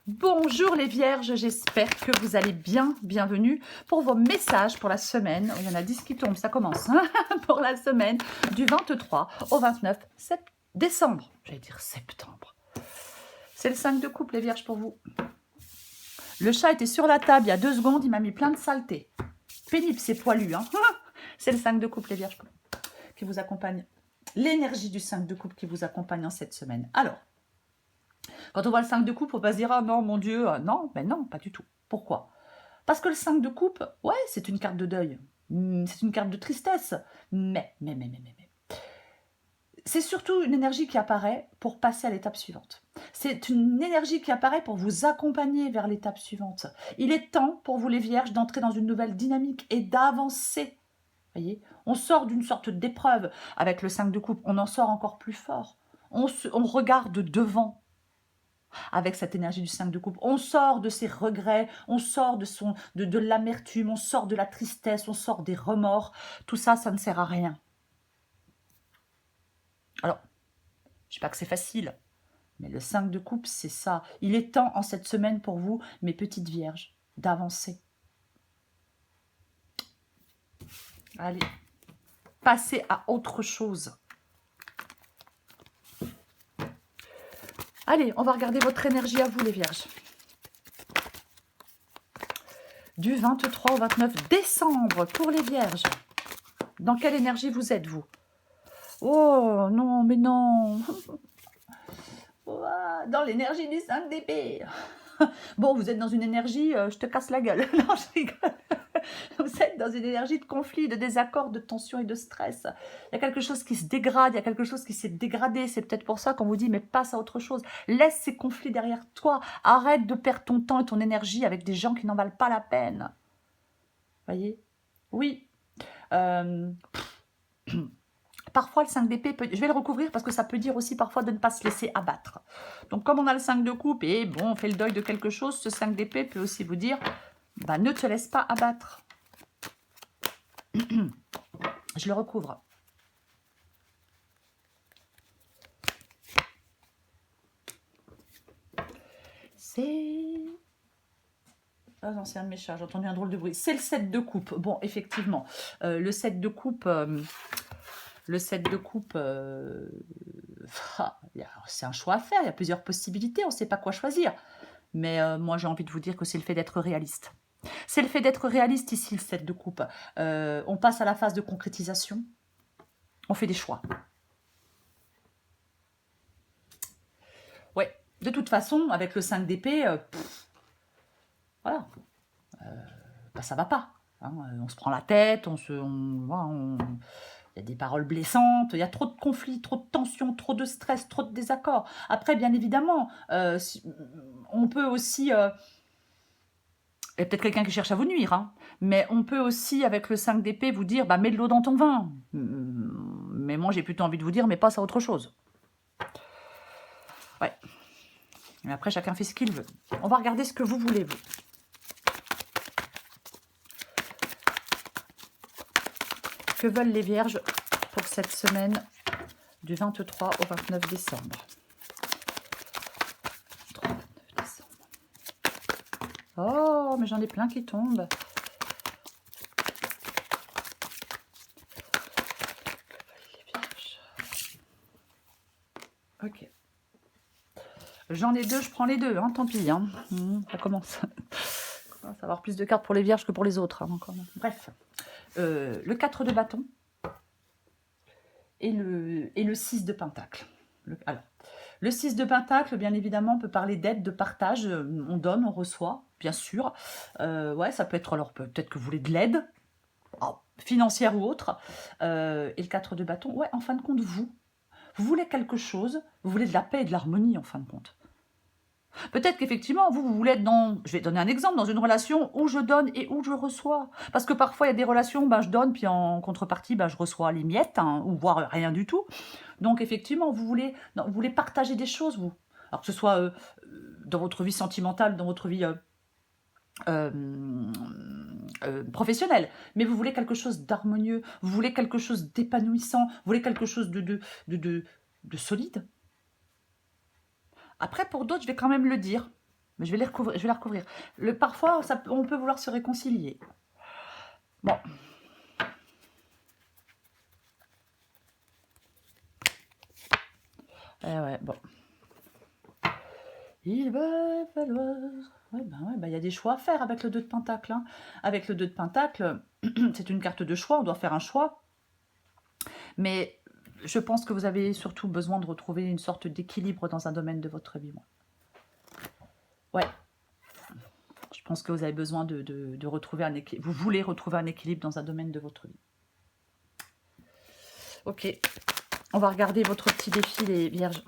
Bonjour les vierges, j'espère que vous allez bien. Bienvenue pour vos messages pour la semaine. Il y en a 10 qui tombent, ça commence. Hein pour la semaine du 23 au 29 décembre. J'allais dire septembre. C'est le 5 de coupe les vierges pour vous. Le chat était sur la table il y a 2 secondes, il m'a mis plein de saleté. Pénible, c'est poilu. Hein c'est le 5 de coupe les vierges qui vous accompagne. L'énergie du 5 de coupe qui vous accompagne en cette semaine. Alors, quand on voit le 5 de coupe, on va se dire « Ah non, mon Dieu !» Non, ben non, pas du tout. Pourquoi? Parce que le 5 de coupe, ouais, c'est une carte de deuil. C'est une carte de tristesse. Mais. C'est surtout une énergie qui apparaît pour passer à l'étape suivante. C'est une énergie qui apparaît pour vous accompagner vers l'étape suivante. Il est temps pour vous les vierges d'entrer dans une nouvelle dynamique et d'avancer. Voyez, on sort d'une sorte d'épreuve avec le 5 de coupe. On en sort encore plus fort. On regarde devant. Avec cette énergie du 5 de coupe, on sort de ses regrets, on sort de l'amertume, on sort de la tristesse, on sort des remords. Tout ça, ça ne sert à rien. Alors, je ne dis pas que c'est facile, mais le 5 de coupe, c'est ça. Il est temps en cette semaine pour vous, mes petites vierges, d'avancer. Allez, passez à autre chose. Allez, on va regarder votre énergie à vous, les vierges. Du 23 au 29 décembre pour les vierges. Dans quelle énergie vous êtes, vous? Oh, non, mais non. Dans l'énergie du 5 d'épée. Bon, vous êtes dans une énergie, je te casse la gueule. Non, je rigole. Vous êtes dans une énergie de conflit, de désaccord, de tension et de stress. Il y a quelque chose qui se dégrade, il y a quelque chose qui s'est dégradé. C'est peut-être pour ça qu'on vous dit, mais passe à autre chose. Laisse ces conflits derrière toi. Arrête de perdre ton temps et ton énergie avec des gens qui n'en valent pas la peine. Voyez? Oui. Parfois, le 5 d'épée, je vais le recouvrir parce que ça peut dire aussi parfois de ne pas se laisser abattre. Donc, comme on a le 5 de coupe et bon, on fait le deuil de quelque chose, ce 5 d'épée peut aussi vous dire, bah, ne te laisse pas abattre. Je le recouvre. C'est... Ah non, c'est un de mes chats, j'ai entendu un drôle de bruit. C'est le 7 de coupe. Bon, effectivement, le 7 de coupe... Le 7 de coupe, c'est un choix à faire, il y a plusieurs possibilités, on ne sait pas quoi choisir. Mais moi, j'ai envie de vous dire que c'est le fait d'être réaliste. C'est le fait d'être réaliste ici, le 7 de coupe. On passe à la phase de concrétisation, on fait des choix. Ouais, de toute façon, avec le 5 d'épée, voilà, bah, ça va pas. Hein, on se prend la tête, il y a des paroles blessantes, il y a trop de conflits, trop de tensions, trop de stress, trop de désaccords. Après, bien évidemment, on peut aussi... il y a peut-être quelqu'un qui cherche à vous nuire, hein, mais on peut aussi, avec le 5 d'épée, vous dire bah, « mets de l'eau dans ton vin ». Mais moi, j'ai plutôt envie de vous dire « mais passe à autre chose ». Ouais. Mais après, chacun fait ce qu'il veut. On va regarder ce que vous voulez, vous. Que veulent les vierges pour cette semaine du 23 au 29 décembre. 29 décembre. Oh, mais j'en ai plein qui tombent. Ok. J'en ai 2, je prends les 2, hein, tant pis. Hein. Ça commence. Ça va avoir plus de cartes pour les vierges que pour les autres. Hein, encore. Bref. Le 4 de bâton et le 6 de pentacle. Alors, le 6 de pentacle, bien évidemment, peut parler d'aide, de partage. On donne, on reçoit, bien sûr. Ouais, ça peut être, alors peut-être que vous voulez de l'aide, financière ou autre. Et le 4 de bâton, ouais, en fin de compte, vous voulez quelque chose, vous voulez de la paix et de l'harmonie, en fin de compte. Peut-être qu'effectivement, vous voulez être dans, je vais donner un exemple, dans une relation où je donne et où je reçois. Parce que parfois, il y a des relations, je donne, puis en contrepartie, je reçois les miettes, hein, ou voire rien du tout. Donc, effectivement, vous voulez partager des choses, vous. Alors que ce soit dans votre vie sentimentale, dans votre vie professionnelle. Mais vous voulez quelque chose d'harmonieux, vous voulez quelque chose d'épanouissant, vous voulez quelque chose de solide. Après, pour d'autres, je vais quand même le dire. Mais je vais les recouvrir, je vais la recouvrir. Parfois, on peut vouloir se réconcilier. Bon. Ouais, bon. Il va falloir... Ouais, il y a des choix à faire avec le 2 de Pentacle. Hein. Avec le 2 de Pentacle, c'est une carte de choix, on doit faire un choix. Mais je pense que vous avez surtout besoin de retrouver une sorte d'équilibre dans un domaine de votre vie. Moi. Ouais. Je pense que vous avez besoin de retrouver un équilibre. Vous voulez retrouver un équilibre dans un domaine de votre vie. Ok. On va regarder votre petit défi, les vierges.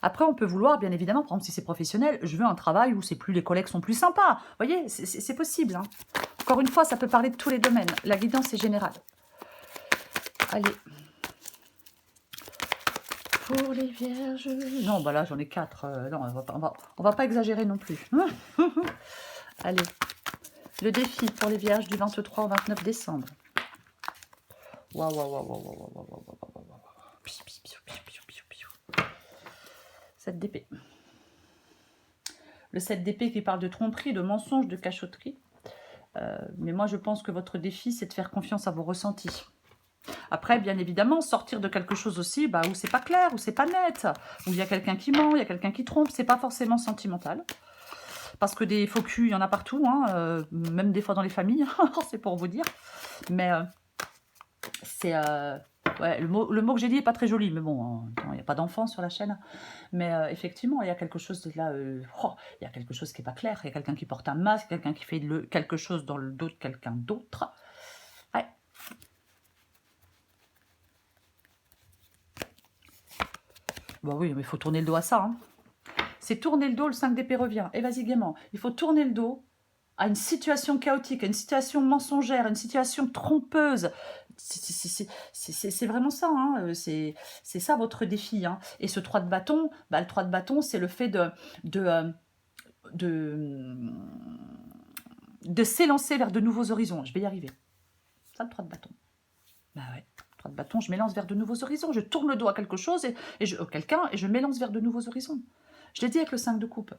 Après, on peut vouloir, bien évidemment, par exemple, si c'est professionnel, je veux un travail où c'est plus les collègues sont plus sympas. Vous voyez, c'est possible. Hein. Encore une fois, ça peut parler de tous les domaines. La guidance est générale. Allez. Pour les vierges... Non, bah là, j'en ai 4. Non, on va pas exagérer non plus. Allez. Le défi pour les vierges du 23 au 29 décembre. Waouh, waouh, waouh, waouh, waouh, waouh, waouh, waouh, waouh. 7 d'épée. Le 7 d'épée qui parle de tromperie, de mensonge, de cachotterie. Mais moi, je pense que votre défi, c'est de faire confiance à vos ressentis. Après, bien évidemment, sortir de quelque chose aussi où c'est pas clair, où c'est pas net, où il y a quelqu'un qui ment, il y a quelqu'un qui trompe, c'est pas forcément sentimental. Parce que des faux culs, il y en a partout, hein, même des fois dans les familles, c'est pour vous dire. Mais c'est... ouais, le mot que j'ai dit n'est pas très joli, mais bon, il n'y a pas d'enfant sur la chaîne. Mais effectivement, il y a quelque chose de là, il y a quelque chose qui n'est pas clair. Il y a quelqu'un qui porte un masque, quelqu'un qui fait quelque chose dans le dos de quelqu'un d'autre. Ouais. Bah oui, mais il faut tourner le dos à ça. Hein. C'est tourner le dos, le 5 d'épée revient. Et vas-y gaiement. Il faut tourner le dos à une situation chaotique, à une situation mensongère, à une situation trompeuse. C'est vraiment ça, hein. C'est ça votre défi. Hein. Et ce 3 de bâton, le 3 de bâton, c'est le fait de s'élancer vers de nouveaux horizons. Je vais y arriver. Ça, le 3 de bâton. Bah ouais, 3 de bâton, je m'élance vers de nouveaux horizons. Je tourne le dos à quelque chose, quelqu'un, et je m'élance vers de nouveaux horizons. Je l'ai dit avec le 5 de coupe.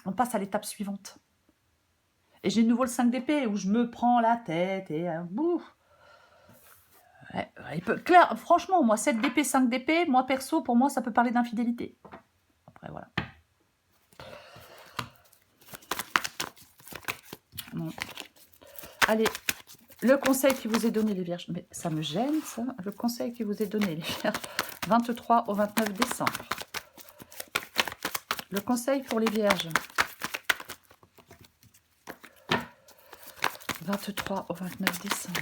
On passe à l'étape suivante. Et j'ai de nouveau le 5 d'épée où je me prends la tête et bouf. Ouais, clair, franchement, moi, 7 d'épée, 5 d'épée, moi, perso, pour moi, ça peut parler d'infidélité. Après, voilà. Bon. Allez, le conseil qui vous est donné, les vierges. Mais ça me gêne, ça. Le conseil qui vous est donné, les vierges. 23 au 29 décembre. Le conseil pour les vierges. 23 au 29 décembre.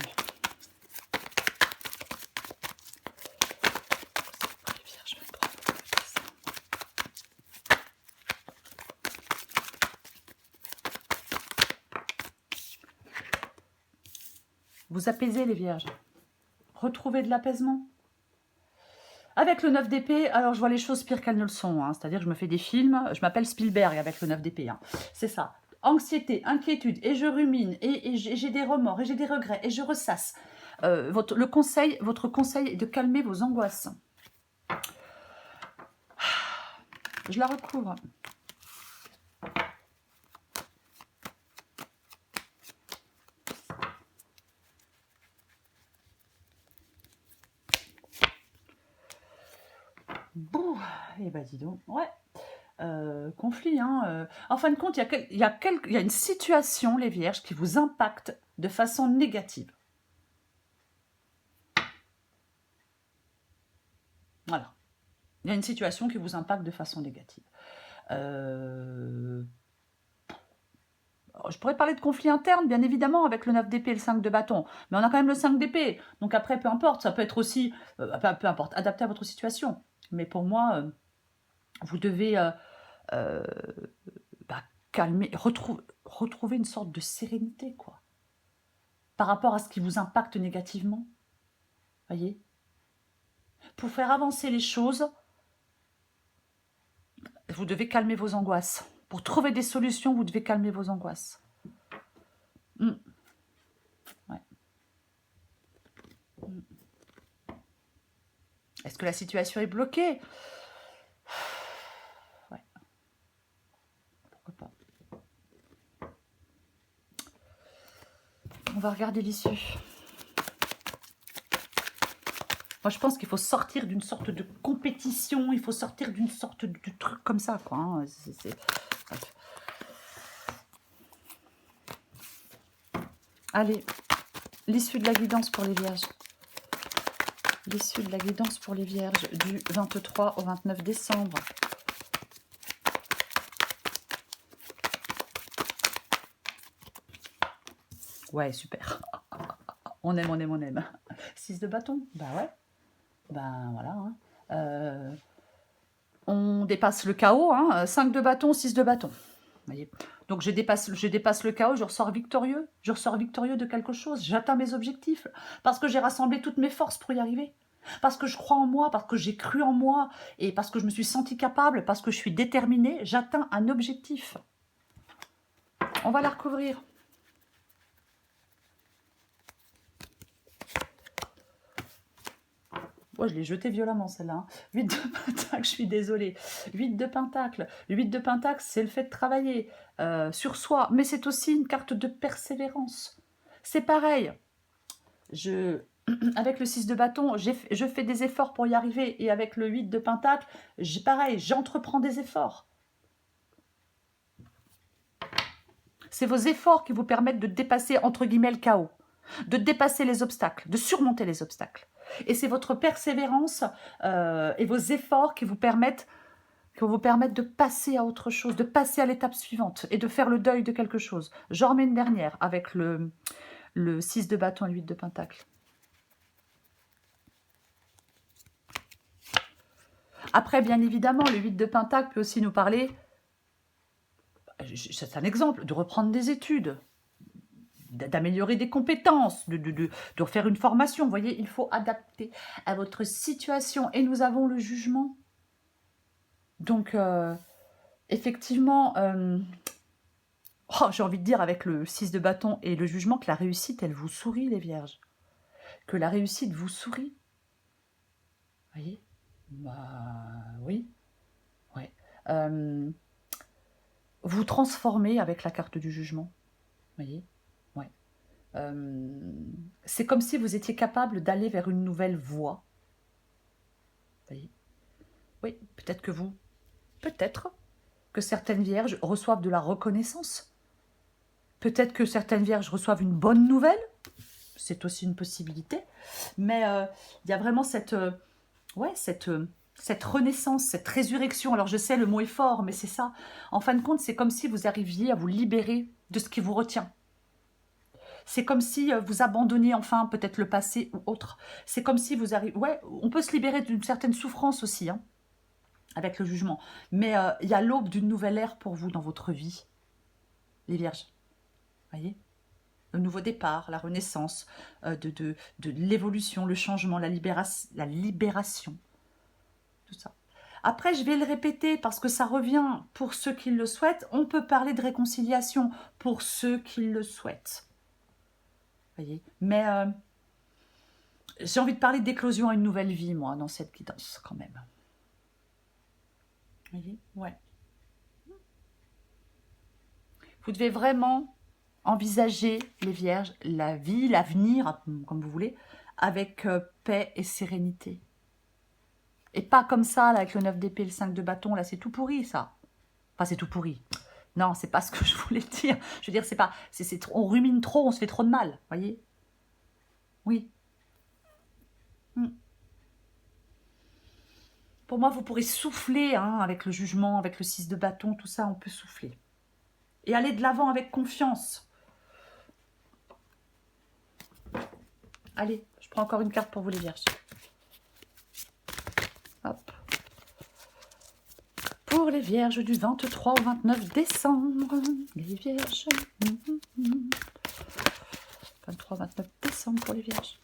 Vous apaisez les vierges. Retrouvez de l'apaisement. Avec le 9 d'épée, alors je vois les choses pires qu'elles ne le sont. Hein. C'est-à-dire que je me fais des films. Je m'appelle Spielberg avec le 9 d'épée. Hein. C'est ça. Anxiété, inquiétude, et je rumine, et j'ai des remords, et j'ai des regrets, et je ressasse. Votre conseil est de calmer vos angoisses. Je la recouvre. Bon, et bah dis donc, ouais. Conflit, hein. En fin de compte, il y a une situation, les vierges, qui vous impacte de façon négative. Voilà. Il y a une situation qui vous impacte de façon négative. Je pourrais parler de conflit interne, bien évidemment, avec le 9 d'épée et le 5 de bâton. Mais on a quand même le 5 d'épée. Donc après, peu importe. Ça peut être aussi, peu importe, adapté à votre situation. Mais pour moi, vous devez calmer, retrouver une sorte de sérénité, quoi. Par rapport à ce qui vous impacte négativement. Voyez ? Pour faire avancer les choses, vous devez calmer vos angoisses. Pour trouver des solutions, vous devez calmer vos angoisses. Ouais. Est-ce que la situation est bloquée ? on va regarder l'issue. Moi, je pense qu'il faut sortir d'une sorte de compétition, il faut sortir d'une sorte de truc comme ça, quoi. Hein. Bref. Allez, l'issue de la guidance pour les vierges. L'issue de la guidance pour les vierges du 23 au 29 décembre. Ouais, super. On aime, on aime, on aime. 6 de bâton, bah ouais. Ben voilà. Hein. On dépasse le chaos. Hein. 5 de bâton, 6 de bâton. Vous voyez. Donc je dépasse le chaos, je ressors victorieux. Je ressors victorieux de quelque chose. J'atteins mes objectifs. Parce que j'ai rassemblé toutes mes forces pour y arriver. Parce que je crois en moi, parce que j'ai cru en moi. Et parce que je me suis sentie capable, parce que je suis déterminée, j'atteins un objectif. On va la recouvrir. Oh, je l'ai jeté violemment celle-là. Hein. 8 de pentacle, je suis désolée. 8 de pentacle. 8 de pentacle, c'est le fait de travailler sur soi. Mais c'est aussi une carte de persévérance. C'est pareil. Avec le 6 de bâton, je fais des efforts pour y arriver. Et avec le 8 de pentacle, pareil, j'entreprends des efforts. C'est vos efforts qui vous permettent de dépasser, entre guillemets, le chaos. De dépasser les obstacles, de surmonter les obstacles. Et c'est votre persévérance et vos efforts qui vous permettent de passer à autre chose, de passer à l'étape suivante et de faire le deuil de quelque chose. J'en remets une dernière avec le 6 de bâton et le 8 de pentacle. Après, bien évidemment, le 8 de pentacle peut aussi nous parler, c'est un exemple, de reprendre des études, d'améliorer des compétences, de refaire une formation. Vous voyez, il faut adapter à votre situation. Et nous avons le jugement. Donc, effectivement, j'ai envie de dire avec le 6 de bâton et le jugement que la réussite, elle vous sourit, les vierges. Que la réussite vous sourit. Vous voyez? Bah oui. Ouais. Vous transformez avec la carte du jugement. Vous voyez? Ouais. C'est comme si vous étiez capable d'aller vers une nouvelle voie. Vous voyez? Oui, peut-être que certaines vierges reçoivent de la reconnaissance. Peut-être que certaines vierges reçoivent une bonne nouvelle. C'est aussi une possibilité. Mais il y a vraiment cette renaissance, cette résurrection. Alors je sais, le mot est fort, mais c'est ça. En fin de compte, c'est comme si vous arriviez à vous libérer de ce qui vous retient. C'est comme si vous abandonniez enfin peut-être le passé ou autre. C'est comme si vous arrivez... Ouais, on peut se libérer d'une certaine souffrance aussi, hein, avec le jugement. Mais il y a l'aube d'une nouvelle ère pour vous dans votre vie, les vierges. Voyez, le nouveau départ, la renaissance, de l'évolution, le changement, la libération. Tout ça. Après, je vais le répéter parce que ça revient pour ceux qui le souhaitent. On peut parler de réconciliation pour ceux qui le souhaitent. Voyez, mais j'ai envie de parler d'éclosion à une nouvelle vie, moi, dans cette guidance, quand même. Voyez, ouais. Vous devez vraiment envisager, les vierges, la vie, l'avenir, comme vous voulez, avec paix et sérénité. Et pas comme ça, là, avec le 9 d'épée, le 5 de bâton, là, c'est tout pourri, ça. Enfin, c'est tout pourri. Non, c'est pas ce que je voulais dire. Je veux dire, c'est pas... on rumine trop, on se fait trop de mal, voyez. Oui. Pour moi, vous pourrez souffler, hein, avec le jugement, avec le 6 de bâton, tout ça, on peut souffler. Et aller de l'avant avec confiance. Allez, je prends encore une carte pour vous, les vierges. Hop. Pour les vierges du 23 au 29 décembre. Les vierges. 23-29 décembre pour les vierges.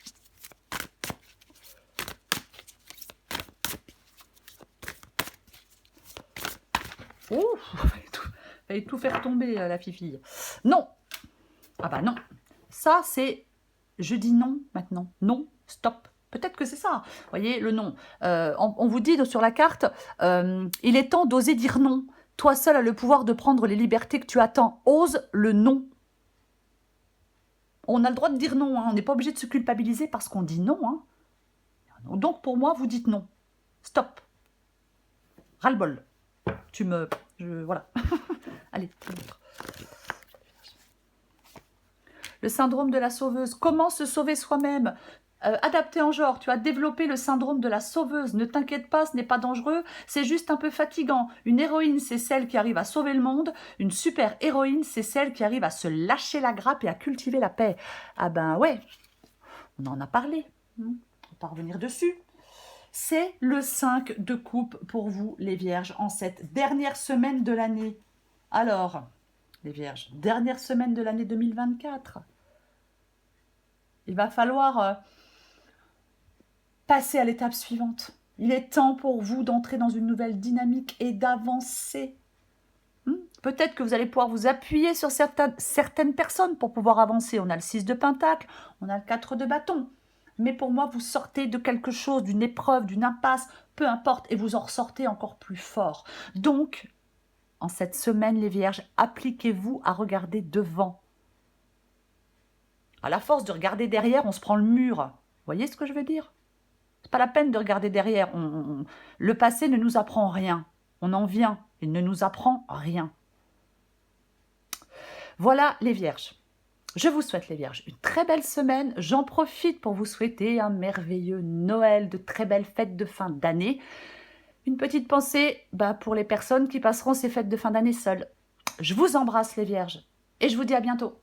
Oh, fallait tout faire tomber, la fifille. Non. Ah bah non. Ça, c'est... Je dis non maintenant. Non, stop. Peut-être que c'est ça. Vous voyez, le non. On vous dit sur la carte, il est temps d'oser dire non. Toi seul as le pouvoir de prendre les libertés que tu attends. Ose le non. On a le droit de dire non, hein. On n'est pas obligé de se culpabiliser parce qu'on dit non. Hein. Donc pour moi, vous dites non. Stop. Ras-le-bol. Voilà. Allez, l'autre. Le syndrome de la sauveuse. Comment se sauver soi-même? Adapté en genre, tu as développé le syndrome de la sauveuse. Ne t'inquiète pas, ce n'est pas dangereux, c'est juste un peu fatigant. Une héroïne, c'est celle qui arrive à sauver le monde. Une super héroïne, c'est celle qui arrive à se lâcher la grappe et à cultiver la paix. Ah ben ouais, on en a parlé. On va pas revenir dessus. C'est le 5 de coupe pour vous, les vierges, en cette dernière semaine de l'année. Alors, les vierges, dernière semaine de l'année 2024. Il va falloir passer à l'étape suivante. Il est temps pour vous d'entrer dans une nouvelle dynamique et d'avancer. Peut-être que vous allez pouvoir vous appuyer sur certaines personnes pour pouvoir avancer. On a le 6 de pentacle, on a le 4 de bâton. Mais pour moi, vous sortez de quelque chose, d'une épreuve, d'une impasse, peu importe, et vous en ressortez encore plus fort. Donc, en cette semaine, les vierges, appliquez-vous à regarder devant. À la force de regarder derrière, on se prend le mur. Vous voyez ce que je veux dire? C'est pas la peine de regarder derrière. Le passé ne nous apprend rien. On en vient. Il ne nous apprend rien. Voilà les vierges. Je vous souhaite, les vierges, une très belle semaine. J'en profite pour vous souhaiter un merveilleux Noël, de très belles fêtes de fin d'année. Une petite pensée pour les personnes qui passeront ces fêtes de fin d'année seules. Je vous embrasse, les vierges, et je vous dis à bientôt.